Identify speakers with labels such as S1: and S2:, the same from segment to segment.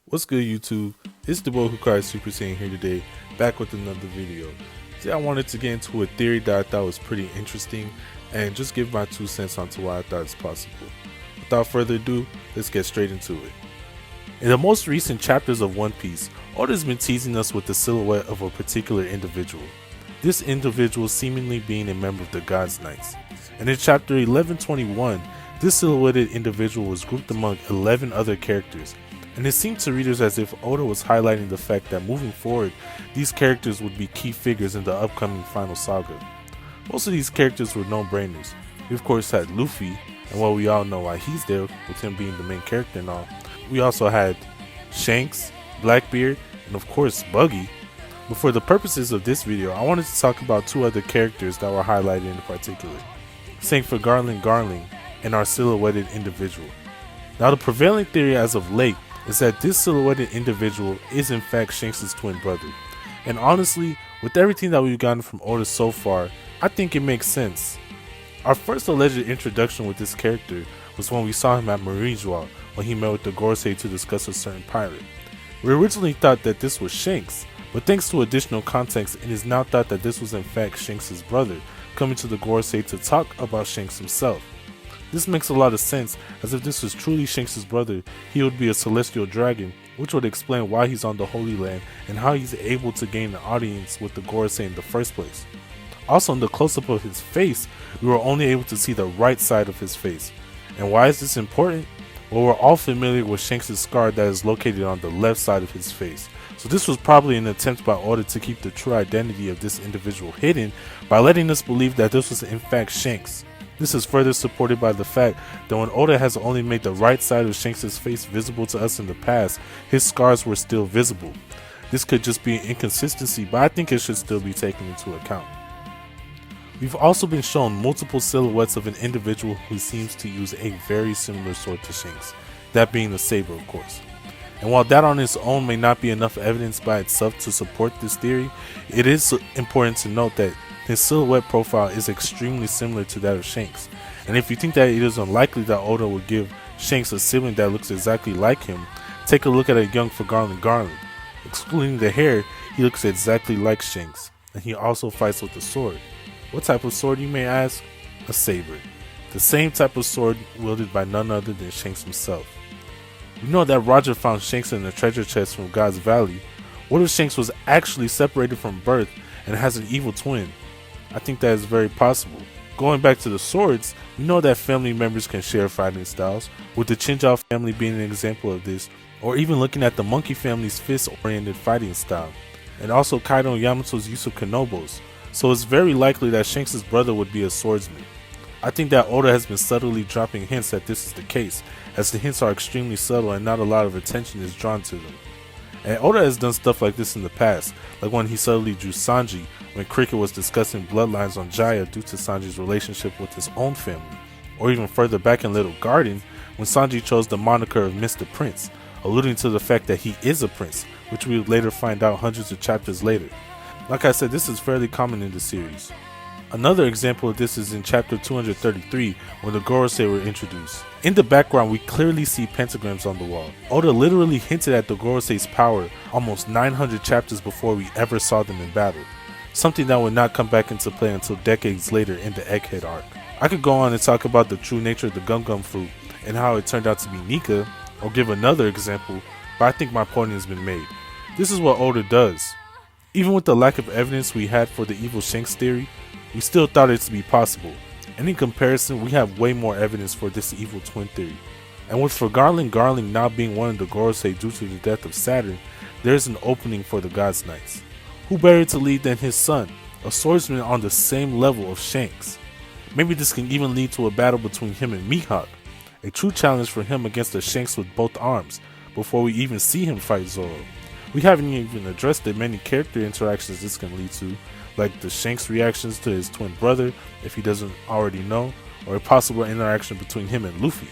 S1: What's good, YouTube? It's the boy who cried Super Saiyan here today, back with another video. Today I wanted to get into a theory that I thought was pretty interesting and just give my 2 cents onto why I thought it's possible. Without further ado, let's get straight into it. In the most recent chapters of One Piece, Oda's been teasing us with the silhouette of a particular individual. This individual seemingly being a member of the God's Knights. And in chapter 1121, this silhouetted individual was grouped among 11 other characters, and it seemed to readers as if Oda was highlighting the fact that moving forward, these characters would be key figures in the upcoming final saga. Most of these characters were no-brainers. We of course had Luffy, and well, we all know why he's there, with him being the main character and all. We also had Shanks, Blackbeard, and of course Buggy. But for the purposes of this video, I wanted to talk about two other characters that were highlighted in particular. Same for Garling and our silhouetted individual. Now the prevailing theory as of late is that this silhouetted individual is in fact Shanks' twin brother. And honestly, with everything that we've gotten from Oda so far, I think it makes sense. Our first alleged introduction with this character was when we saw him at Marine Joie when he met with the Gorosei to discuss a certain pirate. We originally thought that this was Shanks, but thanks to additional context, it is now thought that this was in fact Shanks' brother coming to the Gorosei to talk about Shanks himself. This makes a lot of sense, as if this was truly Shanks' brother, he would be a celestial dragon, which would explain why he's on the Holy Land and how he's able to gain an audience with the Gorosei in the first place. Also, in the close-up of his face, we were only able to see the right side of his face. And why is this important? Well, we're all familiar with Shanks' scar that is located on the left side of his face. So this was probably an attempt by Oda to keep the true identity of this individual hidden by letting us believe that this was in fact Shanks. This is further supported by the fact that when Oda has only made the right side of Shanks' face visible to us in the past, his scars were still visible. This could just be an inconsistency, but I think it should still be taken into account. We've also been shown multiple silhouettes of an individual who seems to use a very similar sword to Shanks, that being the saber of course. And while that on its own may not be enough evidence by itself to support this theory, it is important to note that his silhouette profile is extremely similar to that of Shanks. And if you think that it is unlikely that Oda would give Shanks a sibling that looks exactly like him, take a look at a young Garling. Excluding the hair, he looks exactly like Shanks, and he also fights with a sword. What type of sword, you may ask? A saber. The same type of sword wielded by none other than Shanks himself. We know that Roger found Shanks in a treasure chest from God's Valley. What if Shanks was actually separated from birth and has an evil twin? I think that is very possible. Going back to the swords, we know that family members can share fighting styles, with the Chinjao family being an example of this, or even looking at the Monkey family's fist-oriented fighting style, and also Kaido and Yamato's use of kanobos, so it's very likely that Shanks' brother would be a swordsman. I think that Oda has been subtly dropping hints that this is the case, as the hints are extremely subtle and not a lot of attention is drawn to them. And Oda has done stuff like this in the past, like when he subtly drew Sanji when Cricket was discussing bloodlines on Jaya due to Sanji's relationship with his own family, or even further back in Little Garden when Sanji chose the moniker of Mr. Prince, alluding to the fact that he is a prince, which we would later find out hundreds of chapters later. Like I said, this is fairly common in the series. Another example of this is in chapter 233 when the Gorosei were introduced. In the background we clearly see pentagrams on the wall. Oda literally hinted at the Gorosei's power almost 900 chapters before we ever saw them in battle. Something that would not come back into play until decades later in the Egghead arc. I could go on and talk about the true nature of the Gum Gum fruit and how it turned out to be Nika, or give another example, but I think my point has been made. This is what Oda does. Even with the lack of evidence we had for the evil Shanks theory, we still thought it to be possible, and in comparison we have way more evidence for this evil twin theory. And with Garling now being one of the Gorosei due to the death of Saturn, there is an opening for the God's Knights. Who better to lead than his son, a swordsman on the same level of Shanks? Maybe this can even lead to a battle between him and Mihawk, a true challenge for him against the Shanks with both arms, before we even see him fight Zoro. We haven't even addressed the many character interactions this can lead to, like the Shanks' reactions to his twin brother if he doesn't already know, or a possible interaction between him and Luffy.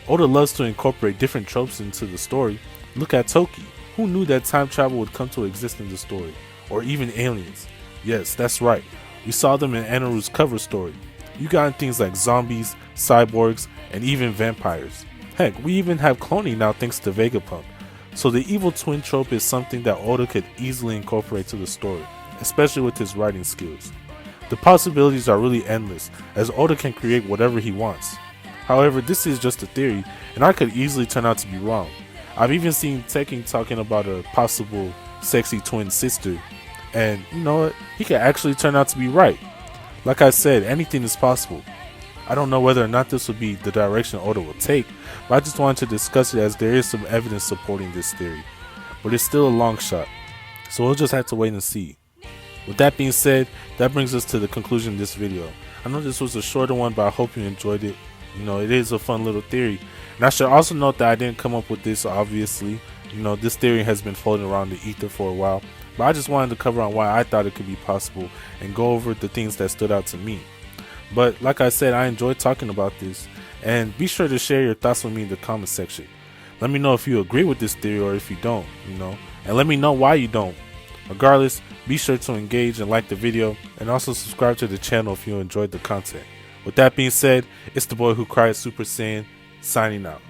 S1: Oda loves to incorporate different tropes into the story. Look at Toki. Who knew that time travel would come to exist in the story? Or even aliens. Yes, that's right. We saw them in Anaru's cover story. You got things like zombies, cyborgs, and even vampires. Heck, we even have cloning now thanks to Vegapunk. So the evil twin trope is something that Oda could easily incorporate to the story, especially with his writing skills. The possibilities are really endless, as Oda can create whatever he wants. However, this is just a theory, and I could easily turn out to be wrong. I've even seen Tekken talking about a possible sexy twin sister, and you know what, he could actually turn out to be right. Like I said, anything is possible. I don't know whether or not this will be the direction Oda will take, but I just wanted to discuss it as there is some evidence supporting this theory. But it's still a long shot, so we'll just have to wait and see. With that being said, that brings us to the conclusion of this video. I know this was a shorter one, but I hope you enjoyed it. You know, it is a fun little theory. And I should also note that I didn't come up with this, obviously. You know, this theory has been floating around the ether for a while. But I just wanted to cover on why I thought it could be possible and go over the things that stood out to me. But like I said, I enjoyed talking about this. And be sure to share your thoughts with me in the comment section. Let me know if you agree with this theory or if you don't, you know. And let me know why you don't. Regardless, be sure to engage and like the video, and also subscribe to the channel if you enjoyed the content. With that being said, it's the boy who cried Super Saiyan, signing out.